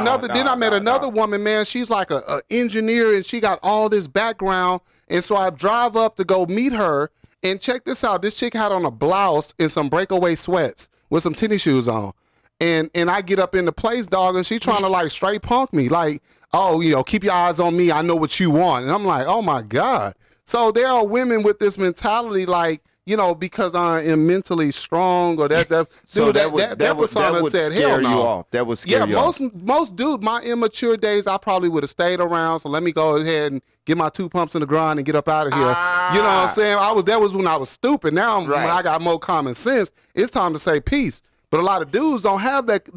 another woman, man. She's like a engineer and she got all this background. And so I drive up to go meet her. And check this out. This chick had on a blouse and some breakaway sweats with some tennis shoes on. And I get up in the place, dog, and she trying to like straight punk me. Like, oh, keep your eyes on me. I know what you want. And I'm like, oh, my God. So there are women with this mentality, like, because I am mentally strong, or that persona said, hell no. You off. That would scare you off. Most dude, my immature days, I probably would have stayed around. So let me go ahead and get my 2 pumps in the ground and get up out of here. You know what I'm saying? That was when I was stupid. Now when I got more common sense. It's time to say peace. But a lot of dudes don't have that,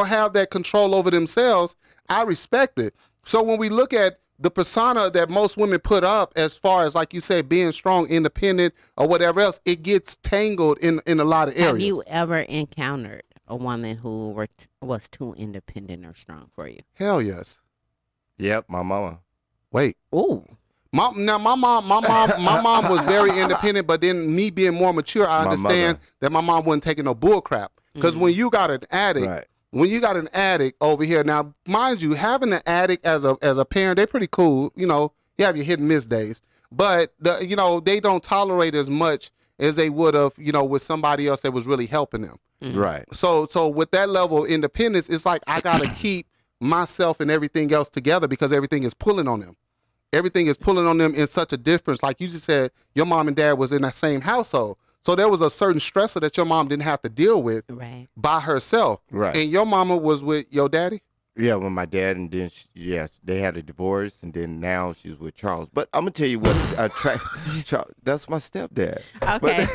have that control over themselves. I respect it. So when we look at the persona that most women put up, as far as, like you say, being strong, independent, or whatever else, it gets tangled in a lot of areas. Have you ever encountered a woman who was too independent or strong for you? Hell yes. Yep, my mama. Wait. Ooh. My mom was very independent, but then me being more mature, I understand that my mom wasn't taking no bull crap. Because when you got an addict. Right. When you got an addict over here, now, mind you, having an addict as a parent, they're pretty cool. You have your hit and miss days. But, they don't tolerate as much as they would have, with somebody else that was really helping them. Mm-hmm. Right. So with that level of independence, it's like I got to keep myself and everything else together because everything is pulling on them. Everything is pulling on them in such a difference. Like you just said, your mom and dad was in that same household. So there was a certain stressor that your mom didn't have to deal with by herself. Right. And your mama was with your daddy? Yeah, with my dad, and then, they had a divorce, and then now she's with Charles. But I'm going to tell you what, that's my stepdad. Okay.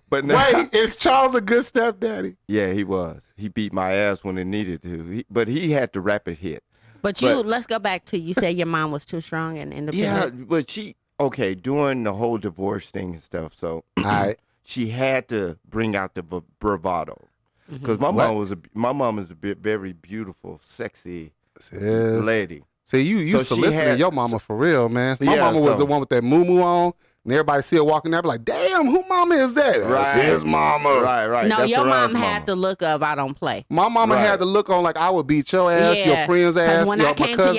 But now, wait, is Charles a good stepdaddy? Yeah, he was. He beat my ass when it needed to. But he had the rapid hit. But let's go back to, you said your mom was too strong and independent. Yeah, but during the whole divorce thing and stuff, so... All right. She had to bring out the bravado, because my mom is a very beautiful, sexy lady. See, you soliciting your mama for real, man. My mama was the one with that moo on, and everybody see her walking there, be like, "Damn, who mama is that?" Right, that's his mama. Right. No, your mom had the look of I don't play. My mama had the look on like I would beat your ass, your friend's ass, when I came to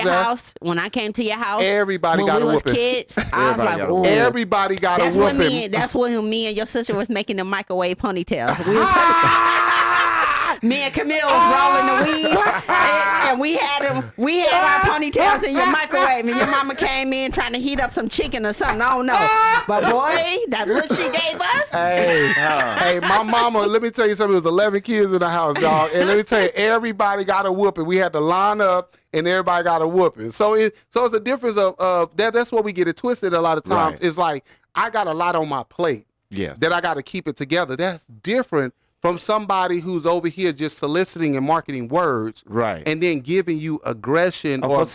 your house, everybody got a whooping. When we was kids, I was like, "Ooh." Everybody got a whooping. That's when me and your sister was making the microwave ponytails. Me and Camille was rolling the weed, and we had our ponytails in your microwave, and your mama came in trying to heat up some chicken or something. I don't know, but boy, that look she gave us. Hey, my mama. Let me tell you something. It was 11 kids in the house, dog, and let me tell you, everybody got a whooping. We had to line up, and everybody got a whooping. So it's a difference of that. That's what we get it twisted a lot of times. Right. It's like I got a lot on my plate. Yes. That I got to keep it together. That's different from somebody who's over here just soliciting and marketing words, right, and then giving you aggression or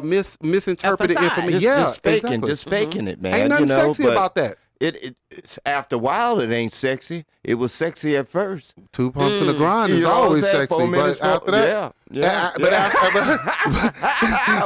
misinterpreted information. Just faking it, man. Ain't nothing sexy about that. It's after a while, it ain't sexy. It was sexy at first. 2 pumps in the grind is always sexy, but after that,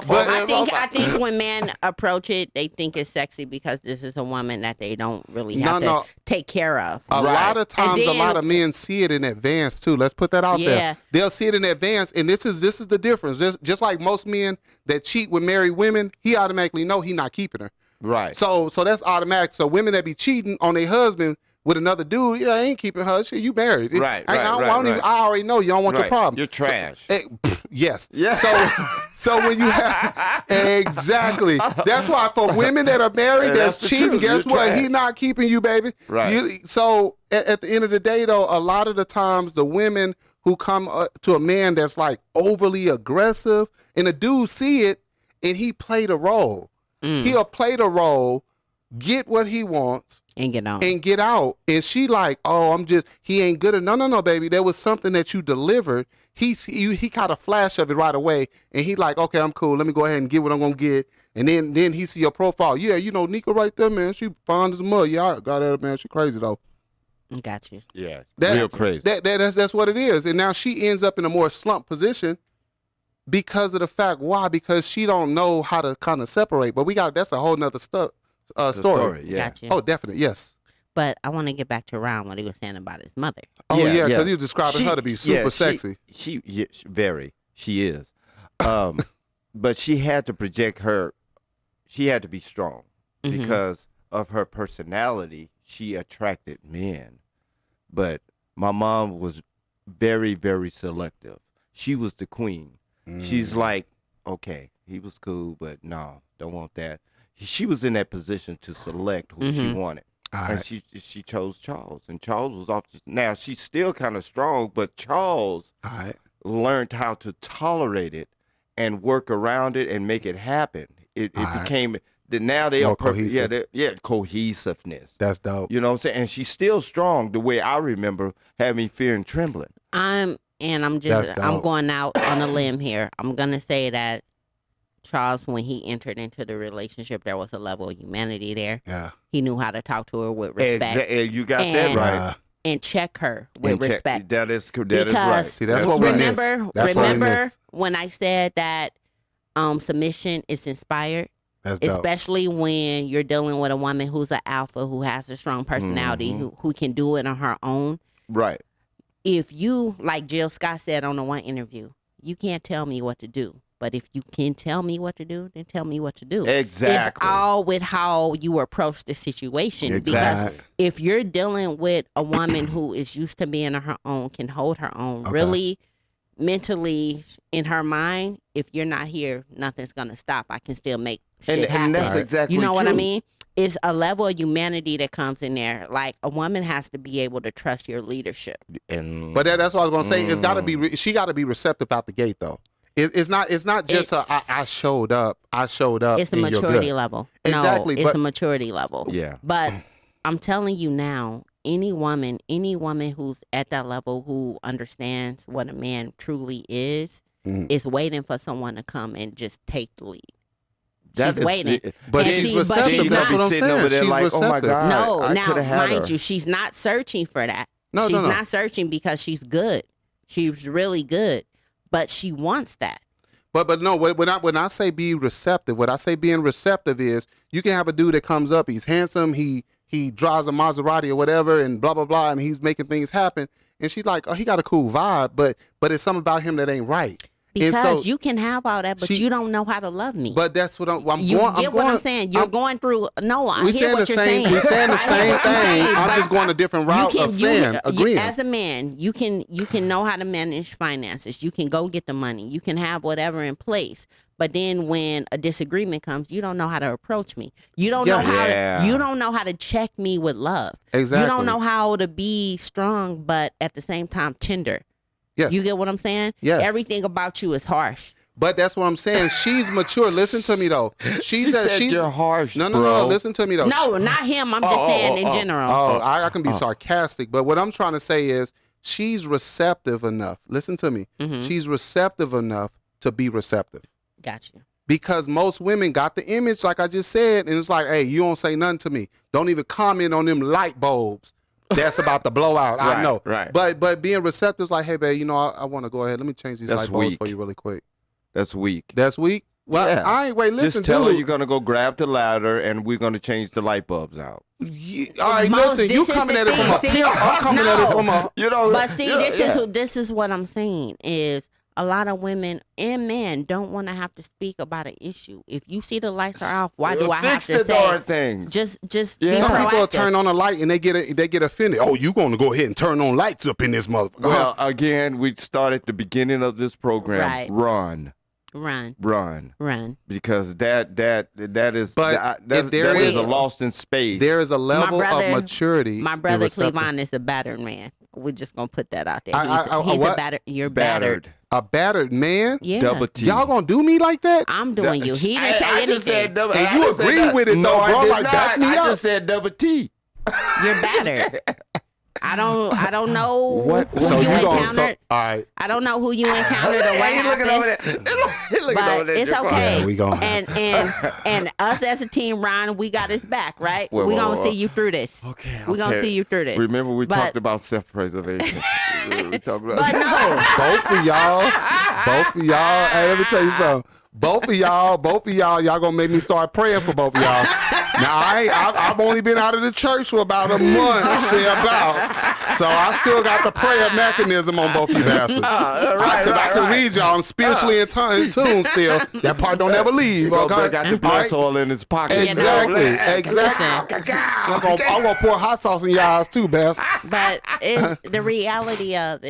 I think when men approach it, they think it's sexy because this is a woman that they don't really have to take care of. A lot of times, a lot of men see it in advance too. Let's put that out there. They'll see it in advance, and this is the difference. Just like most men that cheat with married women, he automatically know he not keeping her. Right. So that's automatic. So women that be cheating on their husband with another dude, I ain't keeping her. Shit, you married. I already know you don't want your problem. You're trash. Yes. Yeah. So when you have exactly, that's why for women that are married that's cheating, guess what? Trash. He not keeping you, baby. Right. So at the end of the day, though, a lot of the times the women who come to a man that's like overly aggressive, and the dude see it, and he play the role. He'll play the role, get what he wants, and get on. And get out. And she like, oh, he ain't good enough. No, baby. There was something that you delivered. He caught a flash of it right away. And he like, okay, I'm cool. Let me go ahead and get what I'm going to get. And then he see your profile. Yeah, Nika right there, man. She fine as a mud. Yeah, I got her, man. She crazy, though. Got you. Yeah, real crazy. That's what it is. And now she ends up in a more slump position. Because of the fact, why? Because she don't know how to kind of separate. But that's a whole nother story. Yeah. Gotcha. Oh, definitely, yes. But I want to get back to Ron, what he was saying about his mother. Oh, yeah, because he was describing her to be super sexy. She is. But she had to project she had to be strong. Because of her personality, she attracted men. But my mom was very, very selective. She was the queen. She's like, okay, he was cool, but no, don't want that. She was in that position to select who she wanted. And she chose Charles. And Charles was off. Now, she's still kind of strong, but Charles learned how to tolerate it and work around it and make it happen. It became, now they are perfect. Cohesiveness. That's dope. You know what I'm saying? And she's still strong the way I remember having fear and trembling. I'm going out on a limb here. I'm going to say that Charles, when he entered into the relationship, there was a level of humanity there. Yeah. He knew how to talk to her with respect. You got that right. And check her with respect. That is right. See, that's what we remember when I said that submission is inspired? That's dope. Especially when you're dealing with a woman who's an alpha, who has a strong personality, who can do it on her own. Right. If you, like Jill Scott said on the one interview, you can't tell me what to do. But if you can tell me what to do, then tell me what to do. Exactly. It's all with how you approach the situation. Exactly. Because if you're dealing with a woman who is used to being on her own, can hold her own, really mentally in her mind, if you're not here, nothing's going to stop. I can still make shit happen. And that's exactly You know what I true. mean? It's a level of humanity that comes in there. Like, a woman has to be able to trust your leadership. But that's what I was gonna say. It's got to be. She got to be receptive out the gate, though. It's not just I showed up. It's a maturity level. Exactly. No, it's a maturity level. Yeah. But I'm telling you now, any woman who's at that level, who understands what a man truly is waiting for someone to come and just take the lead. She's waiting. But she's receptive. That's what I'm saying. Over there she's like, receptive. oh my God. No, now, mind her. you, she's not searching for that. No, she's not searching because she's good. She's really good. But she wants that. But no, when I say be receptive, what I say being receptive is you can have a dude that comes up, he's handsome, he drives a Maserati or whatever, and blah, blah, blah, and he's making things happen. And she's like, oh, he got a cool vibe, but it's something about him that ain't right. Because you can have all that, but you don't know how to love me. But that's what I'm what I'm saying? You're going through. No, I hear what you're saying. We're saying the same thing. I'm just going a different route of saying, agreeing. As a man, you can know how to manage finances. You can go get the money. You can have whatever in place. But then when a disagreement comes, you don't know how to approach me. You don't know you don't know how to check me with love. Exactly. You don't know how to be strong, but at the same time tender. Yes. You get what I'm saying? Yes. Everything about you is harsh. But that's what I'm saying. She's mature. Listen to me, though. She said you're harsh, No. Listen to me, though. No, not him. I'm just saying in general. I can be sarcastic. But what I'm trying to say is she's receptive enough. Listen to me. She's receptive enough to be receptive. Got you. because most women got the image, like I just said, and it's like, hey, you don't say nothing to me. Don't even comment on them light bulbs that's about to blow out. I know. Right. But being receptive is like, hey, babe, I want to go ahead. Let me change these light bulbs for you really quick. That's weak. That's weak? Well, yeah. I ain't, wait, listen, just tell her you're going to go grab the ladder and we're going to change the light bulbs out. Yeah, all right, listen, you coming at it from I'm coming at it from a, you know. But see, this is what I'm saying is a lot of women and men don't want to have to speak about an issue. If you see the lights are off, why do I have to say thing? Just be Some proactive. people turn on a light and they get offended. Oh, you going to go ahead and turn on lights up in this motherfucker? Well, again, we start at the beginning of this program. Right. Run. Because that is that is a lost in space. There is a level of maturity. My brother Clevonne is a battered man. We're just gonna put that out there. He's a battered. You're battered. A battered man? Yeah. Double T. Y'all gonna do me like that? I'm doing you. He didn't say anything. And you agree with it though, bro? Like back me up. I just said double T. You're battered. I don't know what. Who you encountered. All right. I don't know who you encountered or what happened. But it's okay. Yeah, we gonna and us as a team, Ron, we got his back, right? We gonna see you through this. Okay. We gonna see you through this. Remember we talked about self-preservation. But no, both of y'all. Hey, let me tell you something. Both of y'all gonna make me start praying for both of y'all. Now I've only been out of the church for about a month, so I still got the prayer mechanism on both you bastards. Because I can read y'all. I'm spiritually in tune still. That part don't ever leave. Okay, got the blood oil in his pocket. Exactly. I'm gonna pour hot sauce in your eyes too, bastard. But the reality of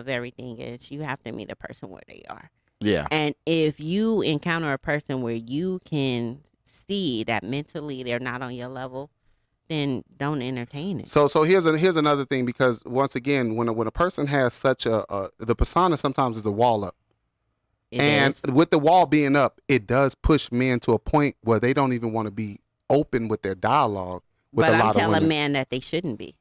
everything is you have to meet a person where they are. Yeah. And if you encounter a person where you can see that mentally they're not on your level, then don't entertain it. So here's another thing, because once again, when a person has such the persona sometimes is the wall up. With the wall being up, it does push men to a point where they don't even want to be open with their dialogue with a lot of women. But I'm telling men that they shouldn't be.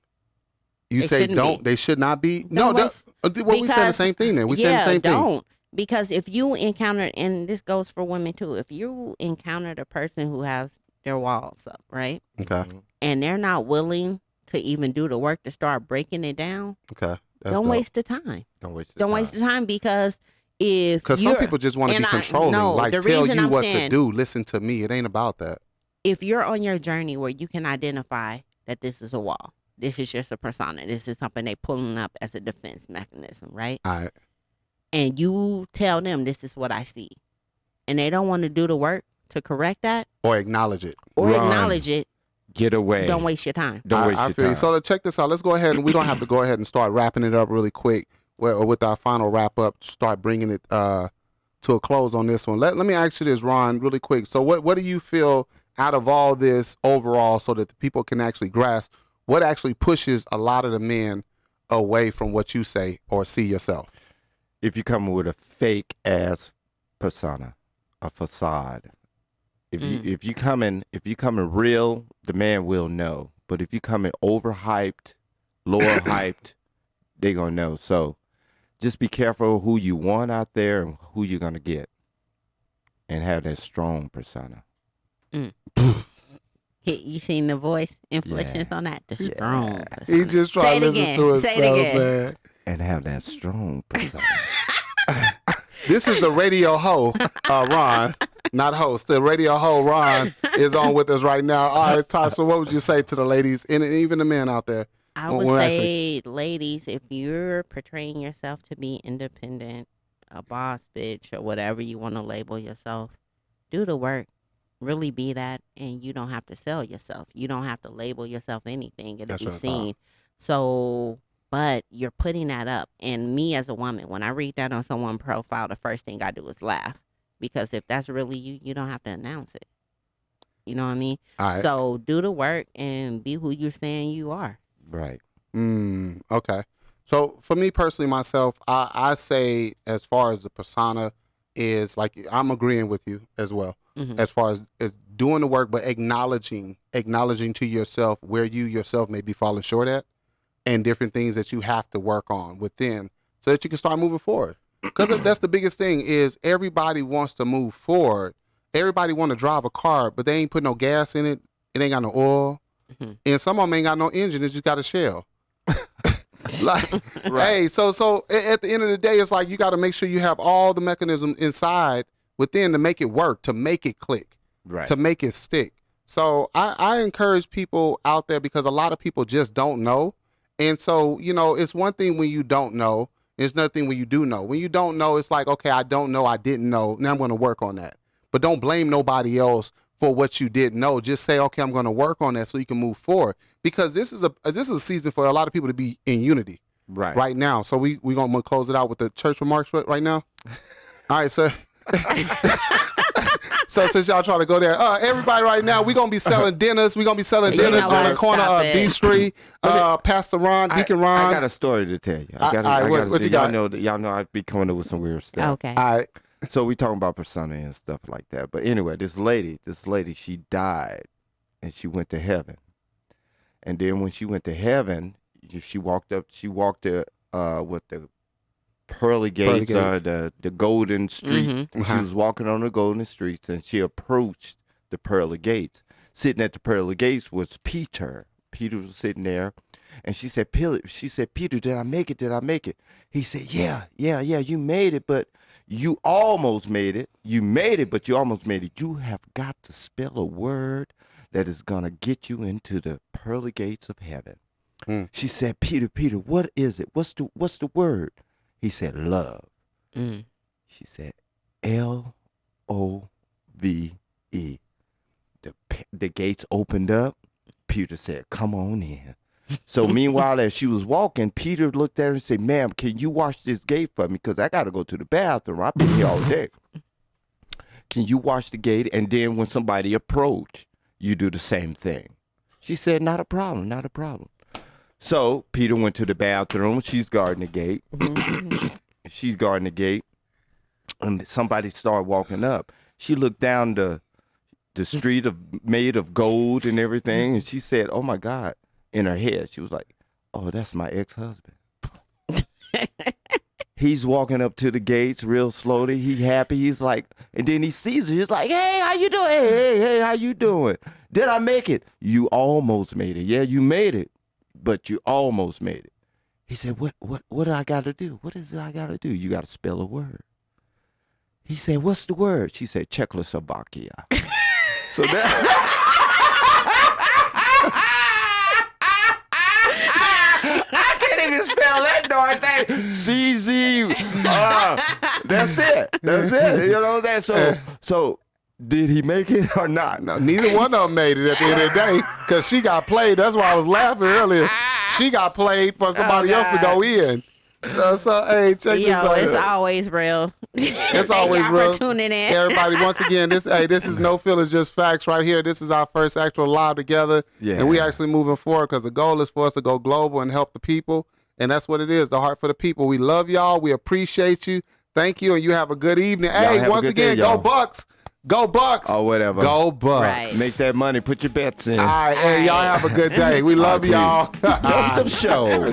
You say don't? They should not be? No, we said the same thing then. We said the same thing. Don't. Because if you encounter, and this goes for women too, if you encountered a person who has their walls up, right? Okay. And they're not willing to even do the work to start breaking it down. Okay. Don't waste the time. Don't waste the time because some people just want to be controlling, tell you what to do. Listen to me. It ain't about that. If you're on your journey where you can identify that this is a wall, this is just a persona, this is something they pulling up as a defense mechanism, right? All right. And you tell them this is what I see, and they don't want to do the work to correct that or acknowledge it, get away. Don't waste your time. Don't waste your time. So check this out. Let's go ahead, and we're gonna have to go ahead and start wrapping it up really quick. With our final wrap up, start bringing it to a close on this one. Let me ask you this, Ron, really quick. So what do you feel out of all this overall, so that the people can actually grasp what actually pushes a lot of the men away from what you say or see yourself? If you come with a fake ass persona, a facade, if you come in real, the man will know. But if you come in overhyped, lower hyped, they gonna know. So just be careful who you want out there and who you're gonna get, and have that strong persona. You seen the voice inflections on that? The strong persona. He just trying to listen to himself, man. And have that strong persona. This is the radio ho, Ron, not host. The radio ho, Ron, is on with us right now. All right, Tasha, what would you say to the ladies and even the men out there? I would say, ladies, if you're portraying yourself to be independent, a boss bitch, or whatever you want to label yourself, do the work. Really be that, and you don't have to sell yourself. You don't have to label yourself anything. It'll be seen. So... But you're putting that up. And me as a woman, when I read that on someone's profile, the first thing I do is laugh. Because if that's really you, you don't have to announce it. You know what I mean? All right. So do the work and be who you're saying you are. Right. Okay. So for me personally, myself, I say as far as the persona is, like, I'm agreeing with you as well. Mm-hmm. As far as doing the work, but acknowledging to yourself where you yourself may be falling short at. And different things that you have to work on within so that you can start moving forward. Because that's the biggest thing is everybody wants to move forward. Everybody want to drive a car, but they ain't put no gas in it. It ain't got no oil. Mm-hmm. And some of them ain't got no engine. It's just got a shell. Like, hey, so at the end of the day, it's like you got to make sure you have all the mechanism inside within to make it work, to make it click, to make it stick. So I encourage people out there because a lot of people just don't know. And so, you know, it's one thing when you don't know. It's another thing when you do know. When you don't know, it's like, okay, I don't know. I didn't know. Now I'm going to work on that. But don't blame nobody else for what you didn't know. Just say, okay, I'm going to work on that so you can move forward. Because this is a season for a lot of people to be in unity right now. So we're going to close it out with the church remarks right now. All right, sir. So since y'all trying to go there, everybody right now, we're going to be selling dinners. We're going to be selling dinners on the corner of B Street. Pastor Ron, Deacon Ron. I got a story to tell you. What you got? Y'all know I be coming up with some weird stuff. Okay. All right. So we talking about persona and stuff like that. But anyway, this lady, she died and she went to heaven. And then when she went to heaven, she walked with the pearly gates, the golden street. Mm-hmm. She was walking on the golden streets and she approached the pearly gates. Sitting at the pearly gates was Peter. Peter was sitting there and she said, Peter, did I make it? Did I make it? He said, yeah, you made it, but you almost made it. You made it, but you almost made it. You have got to spell a word that is going to get you into the pearly gates of heaven. She said, Peter, what is it? What's the word? He said, love. She said, Love. The gates opened up. Peter said, come on in. So meanwhile, as she was walking, Peter looked at her and said, ma'am, can you wash this gate for me? Because I got to go to the bathroom. I've been here all day. Can you wash the gate? And then when somebody approached, you do the same thing. She said, not a problem. So Peter went to the bathroom. She's guarding the gate. And somebody started walking up. She looked down the street made of gold and everything. And she said, oh, my God. In her head, she was like, oh, that's my ex-husband. He's walking up to the gates real slowly. He happy. He's like, and then he sees her. He's like, hey, how you doing? Hey, how you doing? Did I make it? You almost made it. Yeah, you made it, but you almost made it. He said, what do I got to do? What is it I got to do? You got to spell a word. He said, what's the word? She said, Czechoslovakia. So that... spell that darn thing. CZ. That's it. You know what I'm saying? So did he make it or not? No, neither one of them made it at the end of the day because she got played. That's why I was laughing earlier. She got played for somebody else to go in. So hey, check this out. It's always real. It's always real. For tuning in. Everybody, once again, this is no feelings, just facts right here. This is our first actual live together, and we actually moving forward because the goal is for us to go global and help the people. And that's what it is, the heart for the people. We love y'all. We appreciate you. Thank you, and you have a good evening. Hey, once again, go Bucks. Go Bucks. Or whatever. Go Bucks. Right. Make that money. Put your bets in. All right. Hey, y'all have a good day. We love y'all. Best of show.